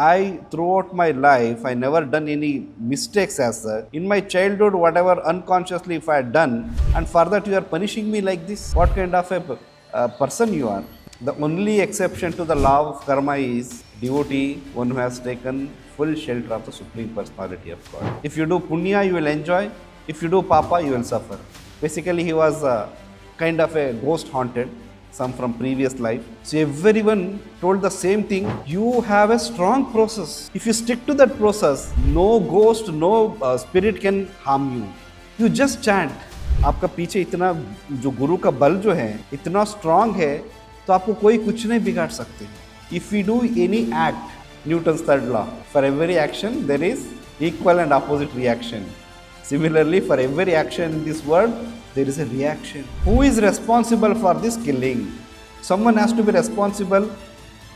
I, throughout my life, I never done any mistakes as such. In my childhood, whatever unconsciously if I had done, and for that you are punishing me like this, what kind of a person you are? The only exception to the law of karma is devotee, one who has taken full shelter of the Supreme Personality of God. If you do punya, you will enjoy. If you do papa, you will suffer. Basically, he was kind of a ghost haunted, some from previous life. So everyone told the same thing. You have a strong process. If you stick to that process, no ghost, no spirit can harm you. You just chant. आपका पीछे इतना जो गुरु का बल जो है इतना strong है तो आपको कोई कुछ नहीं बिगाड़ सकते. If you do any act, Newton's third law, for every action there is equal and opposite reaction. Similarly, for every action in this world, there is a reaction. Who is responsible for this killing? Someone has to be responsible.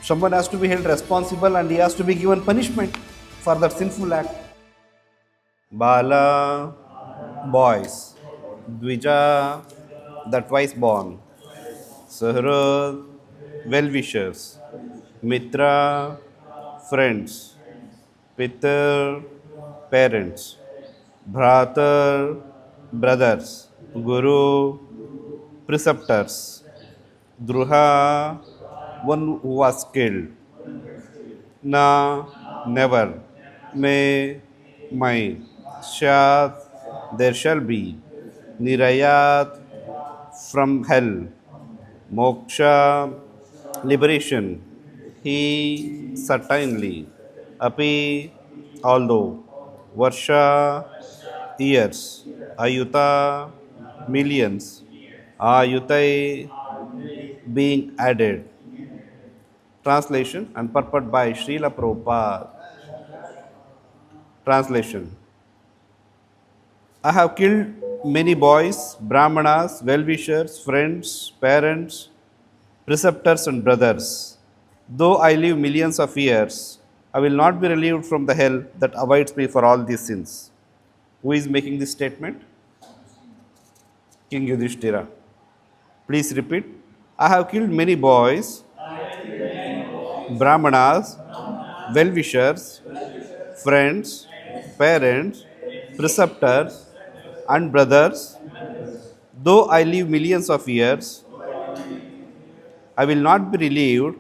Someone has to be held responsible and he has to be given punishment for that sinful act. Bala, boys. Dvija, the twice born. Sahrad, well-wishers. Mitra, friends. Pitar, parents. Bhratar, brothers. Guru, preceptors. Druha, one who was killed. Na, never. May, my. Shat, there shall be. Nirayat, from hell. Moksha, liberation. He, certainly. Api, although. Varsha, years. Ayuta, millions. Ayutai, being added. Translation and purport by Srila Prabhupada. Translation. I have killed many boys, brahmanas, well-wishers, friends, parents, preceptors and brothers. Though I live millions of years, I will not be relieved from the hell that awaits me for all these sins. Who is making this statement? King Yudhishthira. Please repeat. I have killed many boys, brahmanas, well-wishers, friends, parents, preceptors, and brothers. Though I live millions of years, I will not be relieved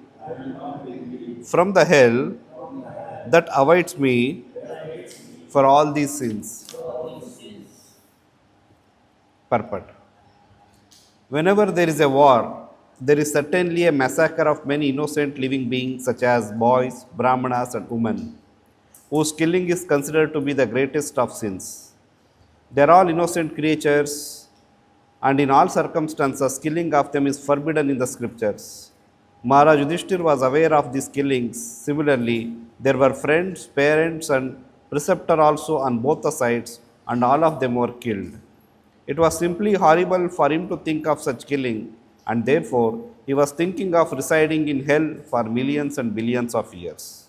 from the hell that awaits me for all these sins. Purport. Whenever there is a war, there is certainly a massacre of many innocent living beings such as boys, brahmanas and women, whose killing is considered to be the greatest of sins. They are all innocent creatures and in all circumstances killing of them is forbidden in the scriptures. Maharaj Yudhishthir was aware of these killings. Similarly, there were friends, parents and preceptor also on both the sides and all of them were killed. It was simply horrible for him to think of such killing and therefore he was thinking of residing in hell for millions and billions of years.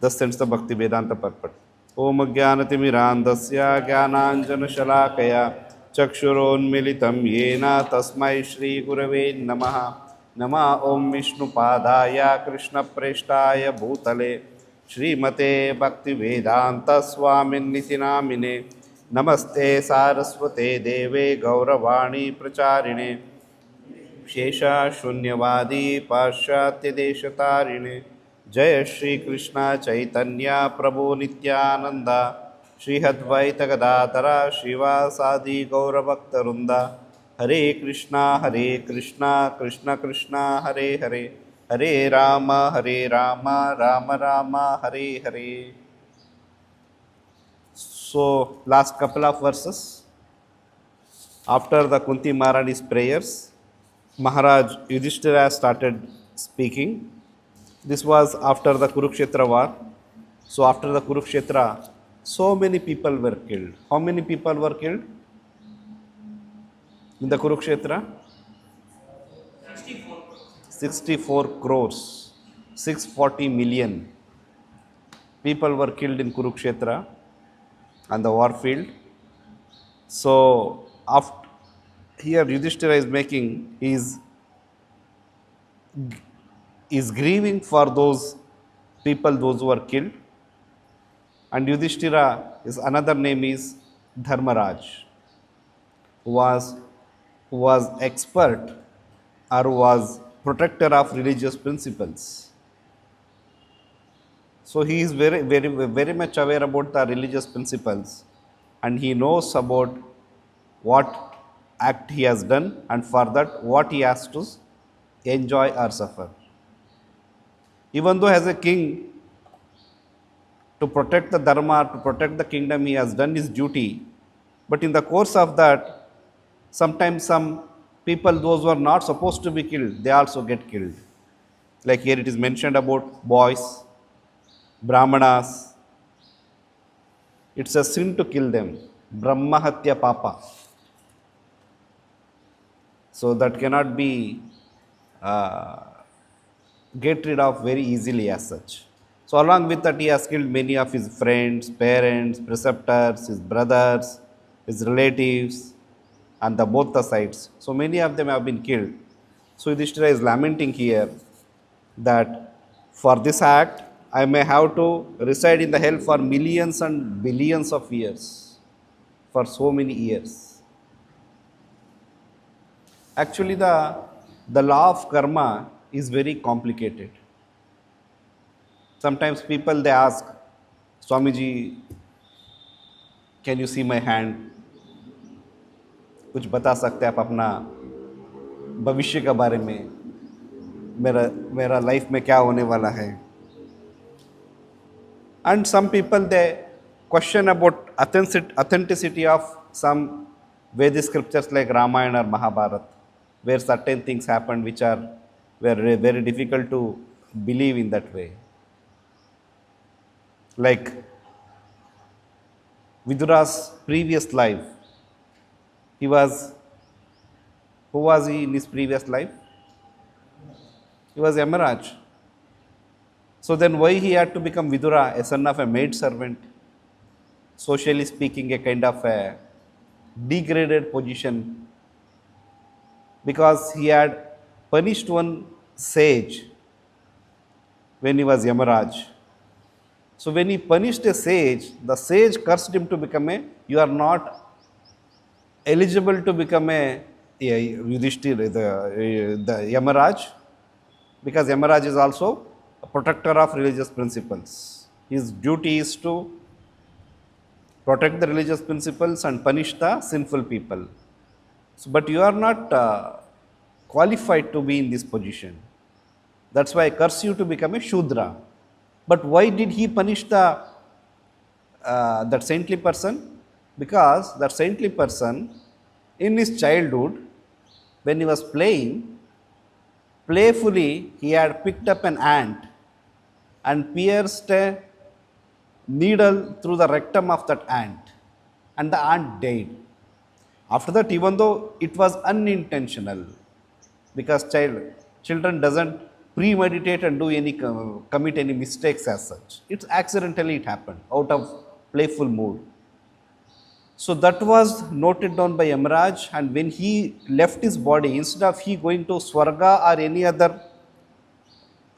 Thus ends the Bhakti Vedanta purport. Om Jnanatimirandasya Jnananjana Shalakaya Chakshuronmilitam Yena Tasmai Shri Gurave Namaha. Nama Om Vishnu Padaya Krishna Preshtaya Bhutale Srimate Bhakti Vedanta Swamin Nitinamine Namaste Saraswate Deve Gauravani Pracharine Shesha Shunyavadi Pashatya Deshatarine Jaya Shri Krishna Chaitanya Prabhu Nityananda Shri Advaita Gadadhara Shiva Sadi Gauravaktarunda Hare Krishna Krishna Krishna Hare Hare Hare Rama Rama Rama Hare Hare. So last couple of verses after the Kunti Maharani's prayers, Maharaj Yudhishthira started speaking. This was after the Kurukshetra war. So after the Kurukshetra, so many people were killed. How many people were killed in the Kurukshetra? 64 crores. 640 million people were killed in Kurukshetra on the war field. So after, here Yudhishthira is making is grieving for those people those who were killed. And Yudhishthira, his another name is Dharmaraj, who was expert or was protector of religious principles. So he is very much aware about the religious principles, and he knows about what act he has done, and for that what he has to enjoy or suffer. Even though as a king, to protect the dharma, to protect the kingdom, he has done his duty. But in the course of that, sometimes some people, those who are not supposed to be killed, they also get killed. Like here it is mentioned about boys, brahmanas. It's a sin to kill them. Brahmahatya papa. So that cannot be get rid of very easily as such. So along with that, he has killed many of his friends, parents, preceptors, his brothers, his relatives, on the both the sides. So many of them have been killed. So Yudhishthira is lamenting here that for this act, I may have to reside in the hell for millions and billions of years, for so many years. Actually, the law of karma is very complicated. Sometimes people they ask, Swamiji, can you see my hand? कुछ बता सकते हैं आप अपना भविष्य के बारे में, मेरा लाइफ में क्या होने वाला है? And some people they question about authenticity of some Vedic scriptures like Ramayana or Mahabharata, where certain things happened which were very difficult to believe in that way. Like Vidura's previous life, who was he in his previous life? He was Yamaraj. So then why he had to become Vidura, a son of a maid servant? Socially speaking, a kind of a degraded position, because he had punished one sage when he was Yamaraj. So when he punished a sage, the sage cursed him to become you are not eligible to become a Yudhishthira, the Yamaraj, because Yamaraj is also a protector of religious principles. His duty is to protect the religious principles and punish the sinful people. So, but you are not qualified to be in this position. That's why I curse you to become a Shudra. But why did he punish that saintly person? Because that saintly person, in his childhood, when he was playfully, he had picked up an ant and pierced a needle through the rectum of that ant, and the ant died. After that, even though it was unintentional, because children doesn't premeditate and commit any mistakes as such. It's accidentally it happened out of playful mood. So that was noted down by Yamaraj, and when he left his body, instead of he going to Swarga or any other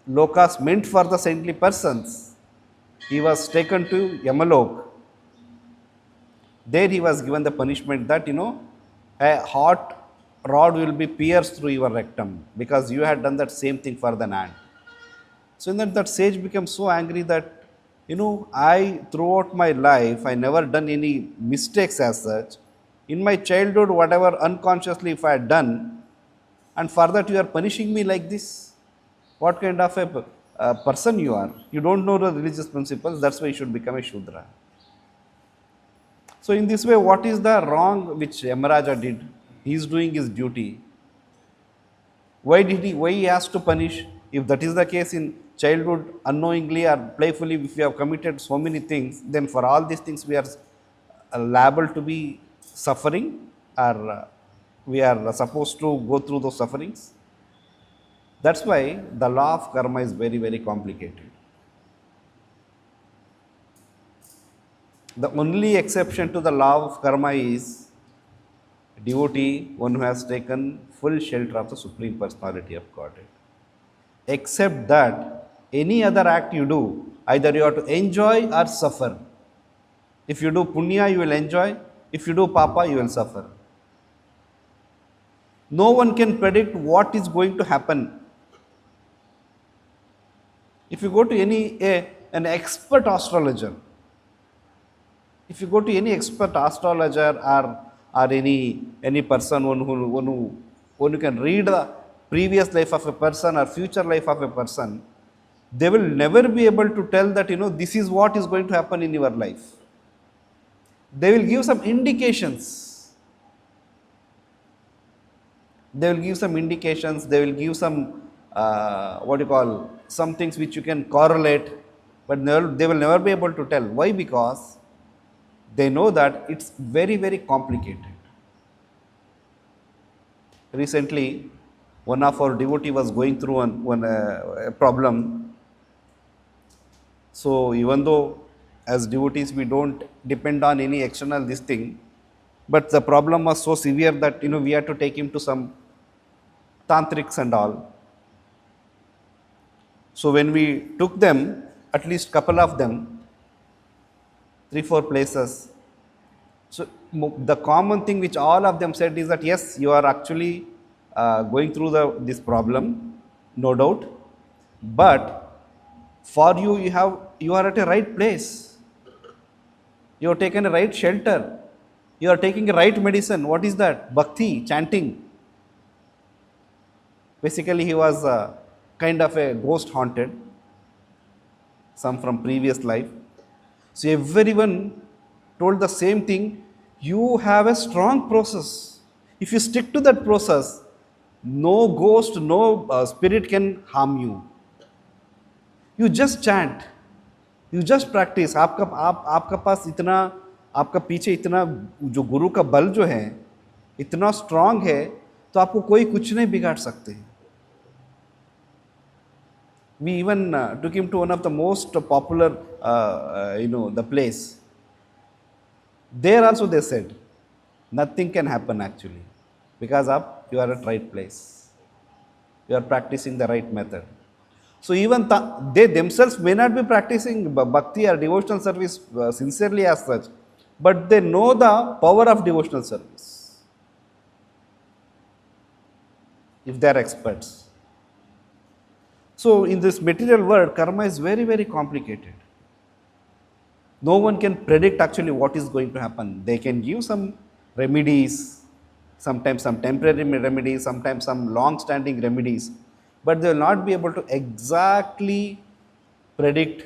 lokas meant for the saintly persons, he was taken to Yamalok. There he was given the punishment that a hot rod will be pierced through your rectum, because you had done that same thing for the ant. So in that sage became so angry that I throughout my life I never done any mistakes as such. In my childhood, whatever unconsciously if I had done, and for that you are punishing me like this. What kind of a person you are? You don't know the religious principles. That's why you should become a Shudra. So in this way, what is the wrong which Yamaraja did? He is doing his duty. Why he has to punish? If that is the case in childhood, unknowingly or playfully, if we have committed so many things, then for all these things we are liable to be suffering, or we are supposed to go through those sufferings. That's why the law of karma is very, very complicated. The only exception to the law of karma is devotee, one who has taken full shelter of the Supreme Personality of Godhead. Except that, Any other act you do, either you have to enjoy or suffer. If you do punya, you will enjoy. If you do papa, you will suffer. No one can predict what is going to happen. If you go to an expert astrologer, if you go to any expert astrologer or any person one who can read the previous life of a person or future life of a person, they will never be able to tell that this is what is going to happen in your life. They will give some indications. They will give some indications. They will give some some things which you can correlate, but they will never be able to tell. Why? Because they know that it's very, very complicated. Recently, one of our devotee was going through a problem. So even though as devotees we don't depend on any external this thing, but the problem was so severe that we had to take him to some tantrics and all. So when we took them, at least couple of them, 3-4 places. So the common thing which all of them said is that yes, you are actually going through this problem, no doubt, but for you are at a right place. You have taken a right shelter. You are taking a right medicine. What is that? Bhakti, chanting. Basically, he was kind of a ghost haunted, some from previous life. So everyone told the same thing. You have a strong process. If you stick to that process, no ghost, no spirit can harm you. You just chant. You just practice. आपका पास इतना, आपका पीछे इतना जो गुरु का बल जो है इतना स्ट्रांग है, तो आपको कोई कुछ नहीं बिगाड़ सकते. We even took him to one of the most popular, the place. There also they said, nothing can happen actually, because you are at right place. You are practicing the right method. So even they themselves may not be practicing bhakti or devotional service sincerely as such, but they know the power of devotional service, if they are experts. So in this material world, karma is very, very complicated. No one can predict actually what is going to happen. They can give some remedies, sometimes some temporary remedies, sometimes some long-standing remedies, but they will not be able to exactly predict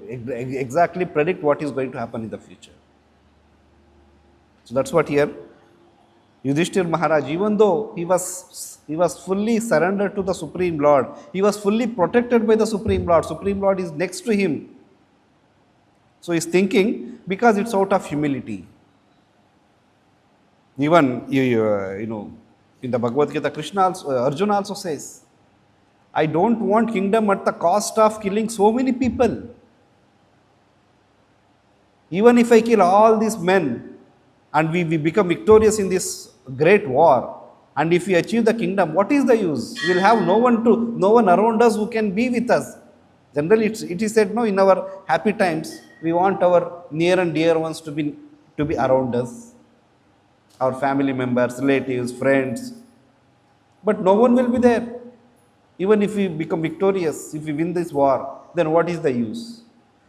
exactly predict what is going to happen in the future. So that's what here Yudhishthir Maharaj, even though he was fully surrendered to the Supreme Lord, he was fully protected by the Supreme Lord. Supreme Lord is next to him. So he's thinking, because it's out of humility. Even in the Bhagavad Gita, Arjuna also says, I don't want kingdom at the cost of killing so many people. Even if I kill all these men and we become victorious in this great war, and if we achieve the kingdom, what is the use? We will have no one around us who can be with us. Generally, it is said, no, in our happy times, we want our near and dear ones to be around us, our family members, relatives, friends. But no one will be there. Even if we become victorious, if we win this war, then what is the use?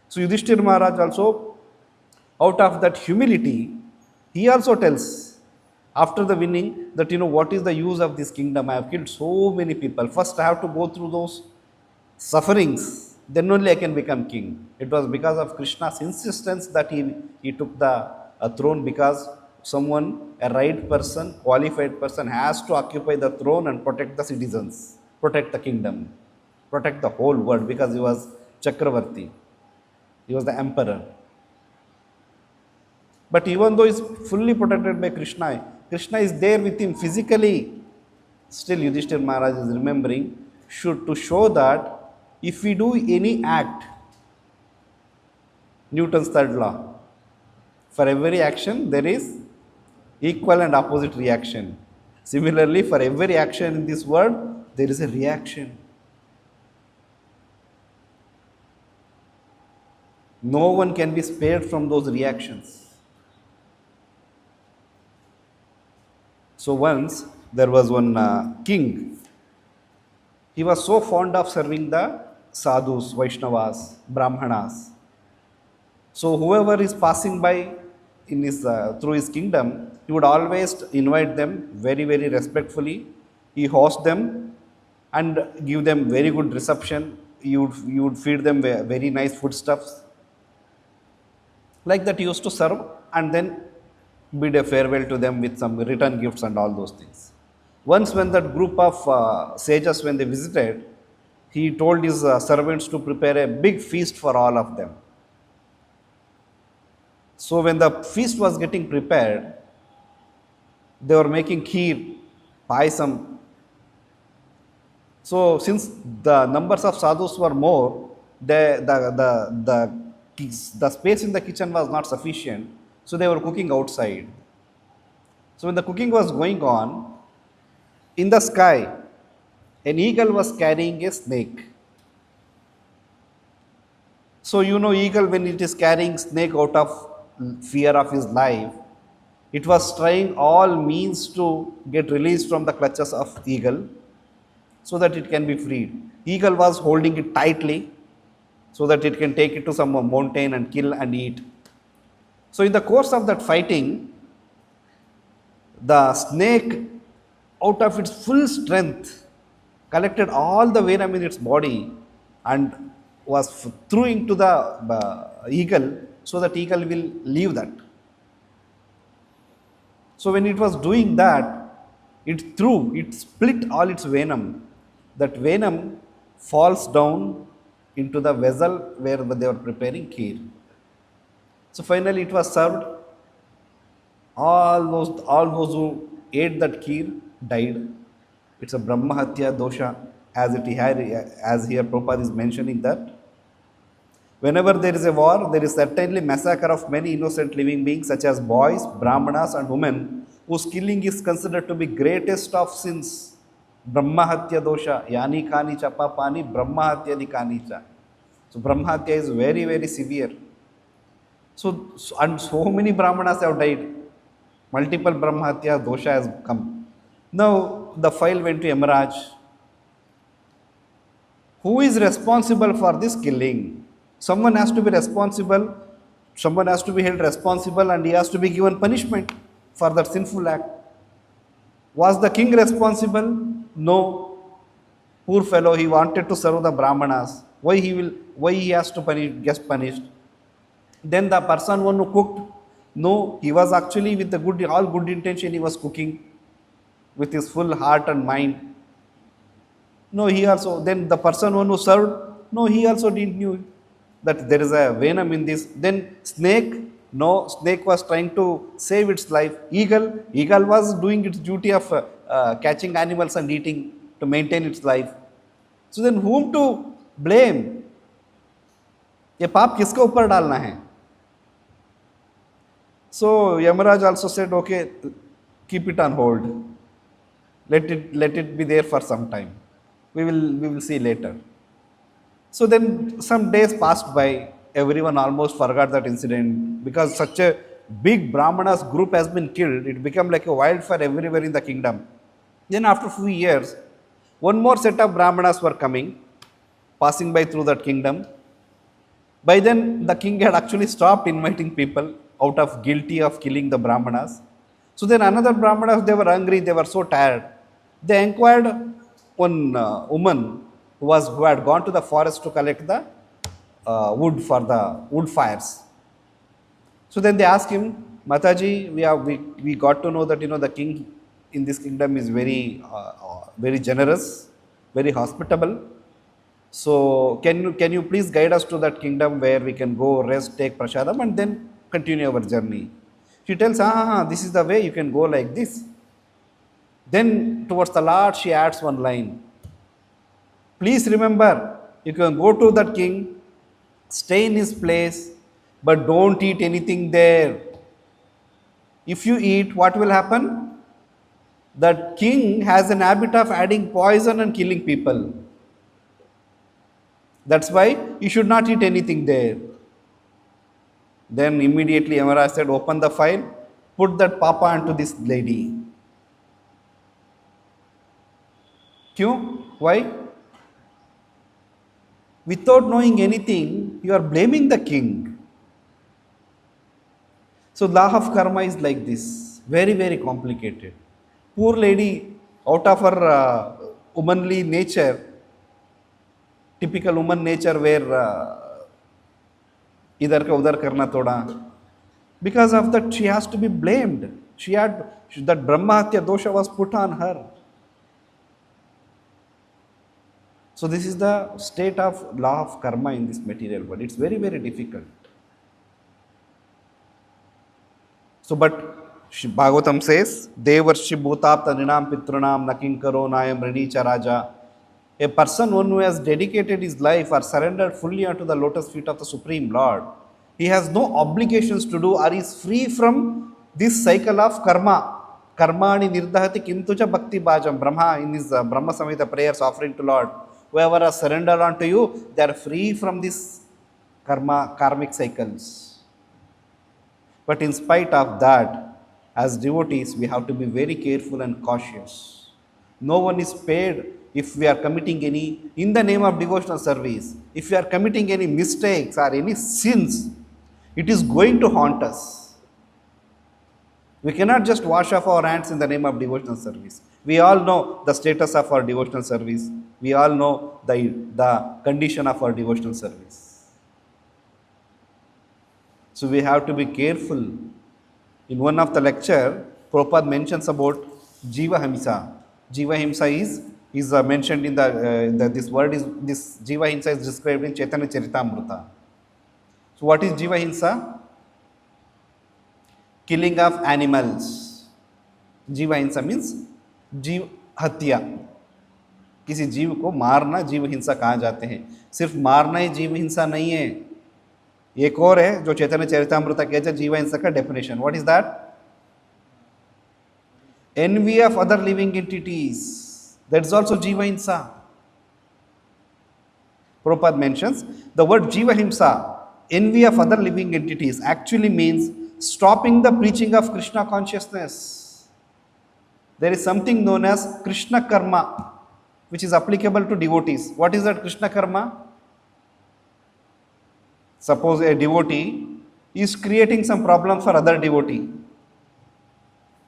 So Yudhishthir Maharaj also, out of that humility, he also tells, after the winning, that what is the use of this kingdom? I have killed so many people. First I have to go through those sufferings, then only I can become king. It was because of Krishna's insistence that he took the throne, because someone, a right person, qualified person, has to occupy the throne and protect the citizens, protect the kingdom, protect the whole world, because he was Chakravarti. He was the emperor. But even though he is fully protected by Krishna, Krishna is there with him physically. Still Yudhishthir Maharaj is remembering to show that if we do any act, Newton's third law, for every action there is equal and opposite reaction. Similarly, for every action in this world, there is a reaction. No one can be spared from those reactions. So once there was one king. He was so fond of serving the sadhus, Vaishnavas, Brahmanas. So whoever is passing by in his through his kingdom, he would always invite them very very respectfully. He hosts them and give them very good reception. You would feed them very nice foodstuffs. Like that, he used to serve and then bid a farewell to them with some return gifts and all those things. Once, when that group of sages, when they visited, he told his servants to prepare a big feast for all of them. So, when the feast was getting prepared, they were making kheer, payasam. So, since the numbers of sadhus were more, the space in the kitchen was not sufficient. So, they were cooking outside. So, when the cooking was going on, in the sky, an eagle was carrying a snake. So eagle, when it is carrying snake out of fear of his life, it was trying all means to get released from the clutches of eagle so that it can be freed. Eagle was holding it tightly so that it can take it to some mountain and kill and eat. So in the course of that fighting, the snake, out of its full strength, collected all the venom in its body and was threw into the eagle so that eagle will leave that. So when it was doing that, it split all its venom. That venom falls down into the vessel where they were preparing kheer. So finally it was served. All those who ate that kheer died. It's a Brahmahatya dosha, as here Prabhupada is mentioning that. Whenever there is a war, there is certainly massacre of many innocent living beings such as boys, brahmanas and women, whose killing is considered to be greatest of sins. Brahmahatya dosha, yani kani chapa pani, Brahmahatya di kani cha. So Brahmahatya is very, very severe. And so many brahmanas have died. Multiple Brahmahatya dosha has come. Now the file went to Yamaraj. Who is responsible for this killing? Someone has to be responsible, someone has to be held responsible, and he has to be given punishment for that sinful act. Was the king responsible? No. Poor fellow, he wanted to serve the Brahmanas. Why he has to get punished? Then the person one who cooked, no, he was actually with all good intention, he was cooking with his full heart and mind. No, then the person one who served, no, he also didn't knew that there is a venom in this. Then snake was trying to save its life. Eagle was doing its duty of catching animals and eating to maintain its life. So then whom to blame? ये पाप किसके ऊपर डालना है? So Yamaraj also said, okay, keep it on hold. Let it be there for some time. We will see later. So then some days passed by. Everyone almost forgot that incident because such a big Brahmanas group has been killed. It became like a wildfire everywhere in the kingdom. Then after a few years, one more set of Brahmanas were coming, passing by through that kingdom. By then, the king had actually stopped inviting people out of guilty of killing the Brahmanas. So then another Brahmanas, they were hungry, they were so tired. They inquired one woman who had gone to the forest to collect the wood for the wood fires. So then they asked him, Mataji, we got to know that the king in this kingdom is very very generous, very hospitable. So can you please guide us to that kingdom where we can go rest, take prasadam, and then continue our journey? She tells, this is the way, you can go like this. Then towards the last, she adds one line. Please remember, you can go to that king, stay in his place, but don't eat anything there. If you eat, what will happen? That king has an habit of adding poison and killing people. That's why you should not eat anything there. Then immediately Yamaraj said, open the file, put that papa onto this lady. Kyun? Why? Without knowing anything, you are blaming the king. So law of karma is like this, very, very complicated. Poor lady, out of her womanly nature, typical woman nature where idhar ka udhar karna thoda, because of that she has to be blamed. That Brahmahatya dosha was put on her. So this is the state of law of karma in this material world. It's very, very difficult. So, but Bhagavatam says, Devarshi bhutapta ninam pitrunam nakinkaro nayam ranicha raja. A person who has dedicated his life or surrendered fully unto the lotus feet of the Supreme Lord, he has no obligations to do or is free from this cycle of karma. Karmani nirdahati kintuja bhakti bhajam. Brahma in his Brahma Samhita prayers offering to Lord. Whoever has surrendered unto you, they are free from this karmic cycles. But in spite of that, as devotees, we have to be very careful and cautious. No one is paid if we are committing any, in the name of devotional service, if we are committing any mistakes or any sins, it is going to haunt us. We cannot just wash off our hands in the name of devotional service. We all know the status of our devotional service. We all know the condition of our devotional service. So we have to be careful. In one of the lecture, Prabhupada mentions about Jiva Himsa. Jiva Himsa is mentioned in this Jiva Himsa is described in Chaitanya Charitamrita. So what is Jiva Himsa? Killing of animals. Jiva Himsa means जीव हत्या. किसी जीव को मारना जीव हिंसा कहा जाते हैं. सिर्फ मारना ही जीव हिंसा नहीं है. एक और है जो चैतन्य चरितामृत कहते हैं जीव हिंसा का definition. What is that? envy of other living entities. That is also jiva hinsa. Prabhupada mentions the word jiva himsa, envy of other living entities, actually means stopping the preaching of Krishna consciousness. There is something known as Krishna karma, which is applicable to devotees. What is that Krishna karma? Suppose a devotee is creating some problem for other devotee.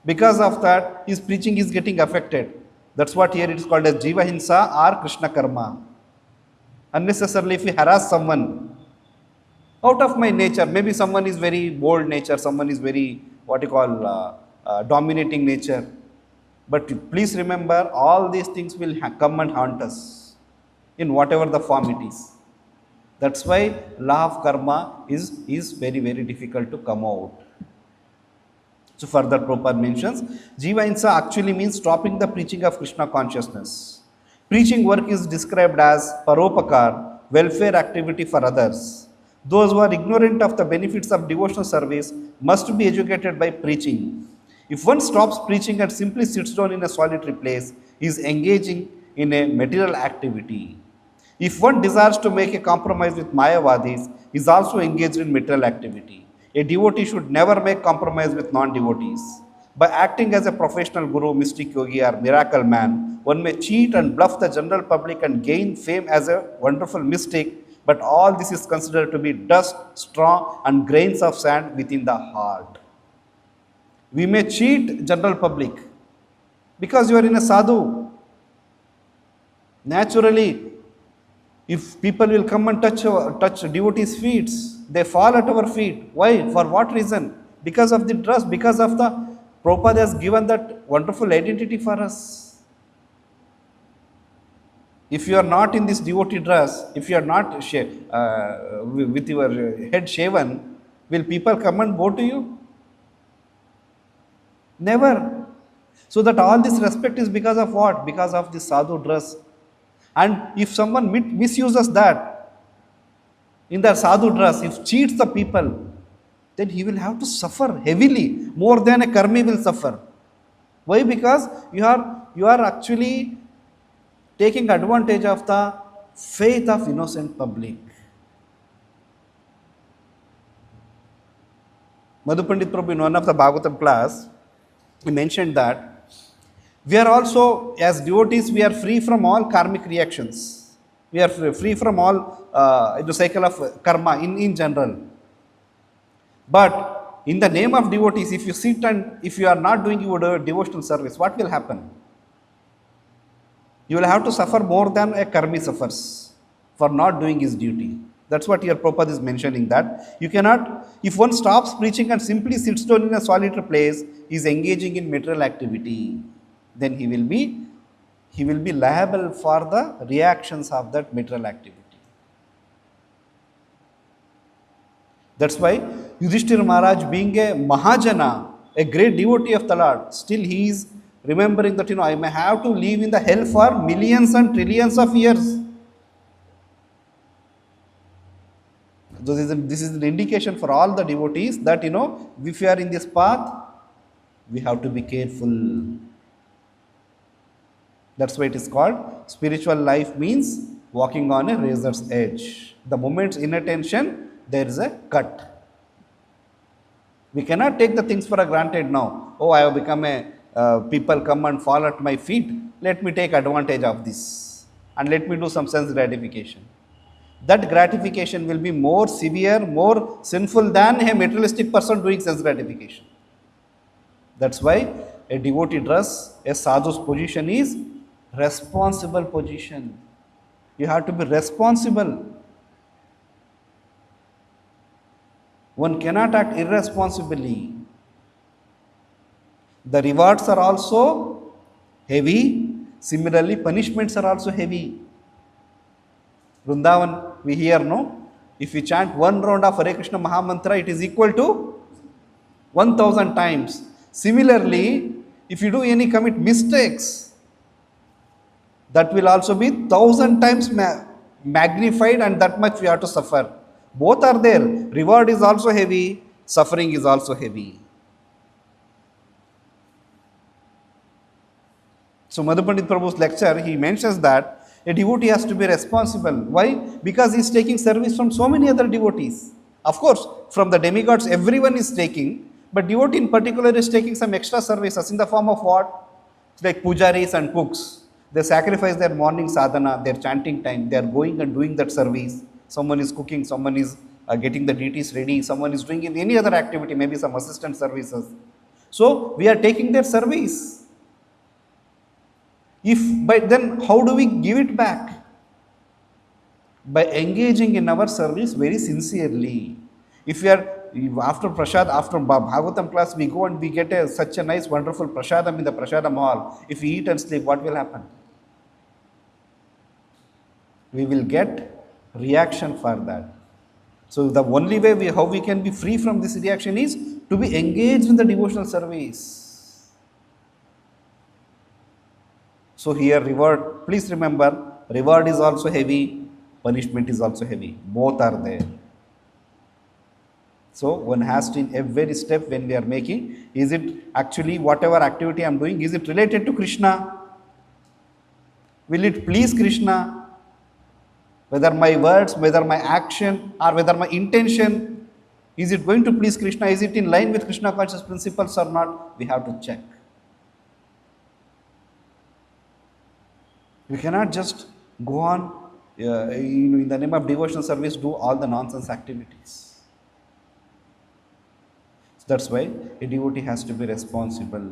Because of that, his preaching is getting affected. That's what here it is called as jiva hinsa or Krishna karma. Unnecessarily, if we harass someone, out of my nature, maybe someone is very bold nature, someone is very, dominating nature. But please remember, all these things will come and haunt us in whatever the form it is. That's why law of karma is very, very difficult to come out. So further Prabhupada mentions, Jiva Hinsa actually means stopping the preaching of Krishna consciousness. Preaching work is described as paropakar, welfare activity for others. Those who are ignorant of the benefits of devotional service must be educated by preaching. If one stops preaching and simply sits down in a solitary place, he is engaging in a material activity. If one desires to make a compromise with Mayavadis, he is also engaged in material activity. A devotee should never make compromise with non-devotees. By acting as a professional guru, mystic yogi or miracle man, one may cheat and bluff the general public and gain fame as a wonderful mystic, but all this is considered to be dust, straw and grains of sand within the heart. We may cheat general public because you are in a sadhu. Naturally, if people will come and touch devotees' feet, they fall at our feet. Why? For what reason? Because of the trust, because of the Prabhupada has given that wonderful identity for us. If you are not in this devotee dress, if you are not with your head shaven, will people come and bow to you? Never. So that all this respect is because of what? Because of the sadhu dress. And if someone misuses that, in their sadhu dress, if cheats the people, then he will have to suffer heavily, more than a karmi will suffer. Why? Because you are actually taking advantage of the faith of innocent public. Madhu Pandit Prabhu, in one of the Bhagavatam class, he mentioned that we are also, as devotees, we are free from all karmic reactions. We are free from all the cycle of karma in general. But in the name of devotees, if you sit and if you are not doing your devotional service, what will happen? You will have to suffer more than a karmi suffers for not doing his duty. That's what your Prabhupada is mentioning, that you cannot, if one stops preaching and simply sits down in a solitary place, is engaging in material activity, then he will be liable for the reactions of that material activity. That's why Yudhishthira Maharaj, being a Mahajana, a great devotee of the Lord, still he is remembering that, I may have to live in the hell for millions and trillions of years. So this is an indication for all the devotees that, if we are in this path, we have to be careful. That's why it is called spiritual life, means walking on a razor's edge. The moment's inattention, there is a cut. We cannot take the things for granted now. Oh, I have become people come and fall at my feet. Let me take advantage of this and let me do some sense gratification. That gratification will be more severe, more sinful than a materialistic person doing sense gratification. That's why a devotee dress, a sadhu's position is responsible position. You have to be responsible. One cannot act irresponsibly. The rewards are also heavy. Similarly, punishments are also heavy. Vrindavan, we hear, no? If we chant one round of Hare Krishna Mahamantra, it is equal to 1000 times. Similarly, if you do any commit mistakes, that will also be 1000 times magnified, and that much we have to suffer. Both are there. Reward is also heavy, suffering is also heavy. So Madhu Pandit Prabhu's lecture, he mentions that a devotee has to be responsible. Why? Because he is taking service from so many other devotees. Of course, from the demigods, everyone is taking, but devotee in particular is taking some extra services in the form of what? It's like pujaris and cooks. They sacrifice their morning sadhana, their chanting time. They are going and doing that service. Someone is cooking, someone is getting the deities ready, someone is doing any other activity, maybe some assistant services. So we are taking their service. But then how do we give it back? By engaging in our service very sincerely. If we are, after prasad, after Bhagavatam class, we go and we get such a nice, wonderful prasadam in the prasadam hall. If we eat and sleep, what will happen? We will get reaction for that. So the only way how we can be free from this reaction is to be engaged in the devotional service. So here reward, please remember, reward is also heavy, punishment is also heavy. Both are there. So one has to, in every step when we are making, is it actually whatever activity I am doing, is it related to Krishna? Will it please Krishna? Whether my words, whether my action, or whether my intention, is it going to please Krishna? Is it in line with Krishna conscious principles or not? We have to check. We cannot just go on in the name of devotional service, do all the nonsense activities. So that's why a devotee has to be responsible.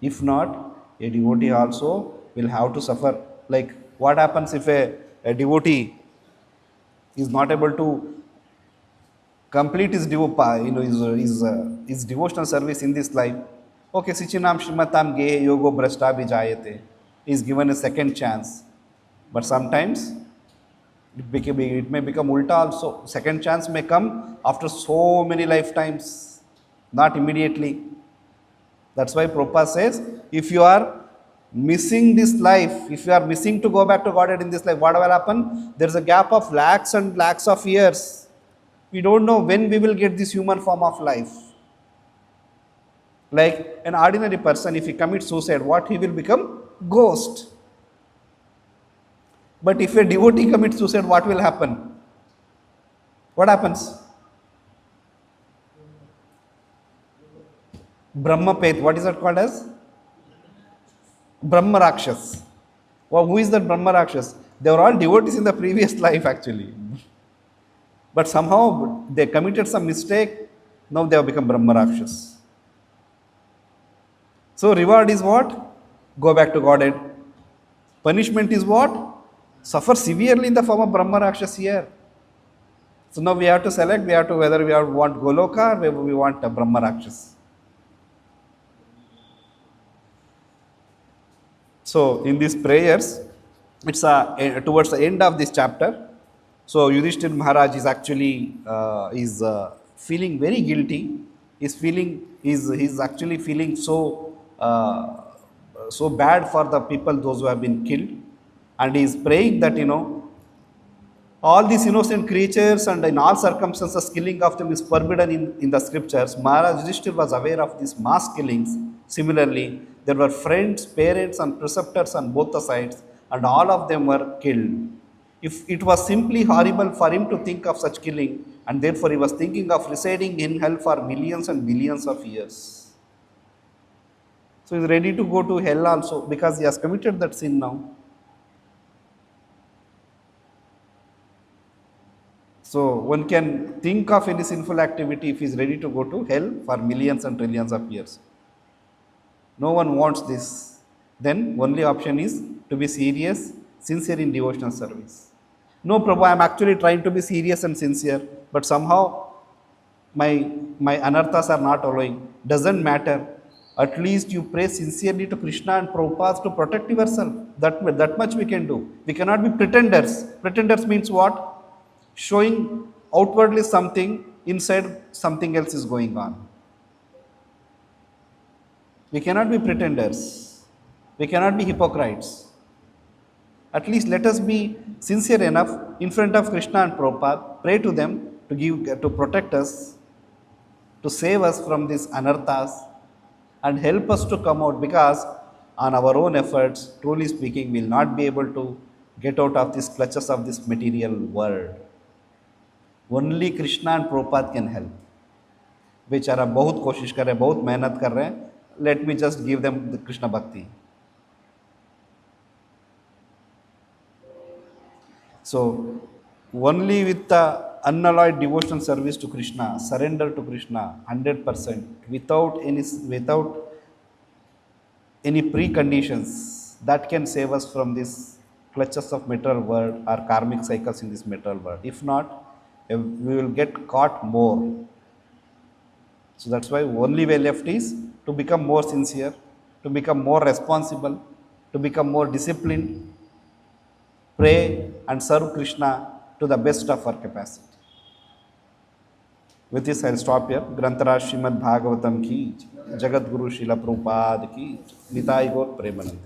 If not, a devotee also will have to suffer. Like what happens if a devotee is not able to complete his devotional service in this life? Okay, Sichinam Shrimatam Gehe Yogo Brashta Vijayate is given a second chance. But sometimes it may become ulta also. Second chance may come after so many lifetimes, not immediately. That's why Prabhupada says, if you are missing this life, if you are missing to go back to Godhead in this life, what will happen? There is a gap of lakhs and lakhs of years. We don't know when we will get this human form of life. Like an ordinary person, if he commits suicide, what he will become? Ghost. But if a devotee commits suicide, what will happen? What happens? Brahma Pet. What is that called as? Brahma Rakshas. Well, who is that Brahma Rakshas? They were all devotees in the previous life actually. But somehow they committed some mistake. Now they have become Brahma Rakshas. So reward is what? Go back to Godhead. Punishment is what? Suffer severely in the form of Brahma Rakshas here. So now we have to select, whether we want Goloka or whether we want a Brahma Rakshas. So in these prayers, it's towards the end of this chapter. So Yudhishthir Maharaj is actually feeling very guilty. He's actually feeling so bad for the people, those who have been killed, and he is praying that all these innocent creatures and in all circumstances killing of them is forbidden in the scriptures. Maharaj Yudhishthir was aware of these mass killings. Similarly, there were friends, parents and preceptors on both the sides, and all of them were killed. If it was simply horrible for him to think of such killing, and therefore he was thinking of residing in hell for millions and billions of years. So he is ready to go to hell also because he has committed that sin now. So one can think of any sinful activity if he is ready to go to hell for millions and trillions of years. No one wants this. Then only option is to be serious, sincere in devotional service. No, Prabhu, I am actually trying to be serious and sincere, but somehow my anarthas are not allowing. Doesn't matter. At least you pray sincerely to Krishna and Prabhupada to protect yourself. That much we can do. We cannot be pretenders. Pretenders means what? Showing outwardly something, inside something else is going on. We cannot be pretenders. We cannot be hypocrites. At least let us be sincere enough in front of Krishna and Prabhupada, pray to them to protect us, to save us from these anarthas and help us to come out, because on our own efforts, truly speaking, we will not be able to get out of these clutches of this material world. Only Krishna and Prabhupada can help. बेचारा बहुत कोशिश कर रहे हैं, बहुत मेहनत कर रहे हैं. Let me just give them the Krishna Bhakti. So only with the unalloyed devotional service to Krishna, surrender to Krishna 100%, without any preconditions, that can save us from these clutches of material world or karmic cycles in this material world. If not, we will get caught more. So that's why only way left is to become more sincere, to become more responsible, to become more disciplined, pray and serve Krishna to the best of our capacity. With this, I'll stop here. Grantaraj Srimad Bhagavatam ki, Jagat Guru Srila Prabhupada ki, Nitai Gaur Premanande.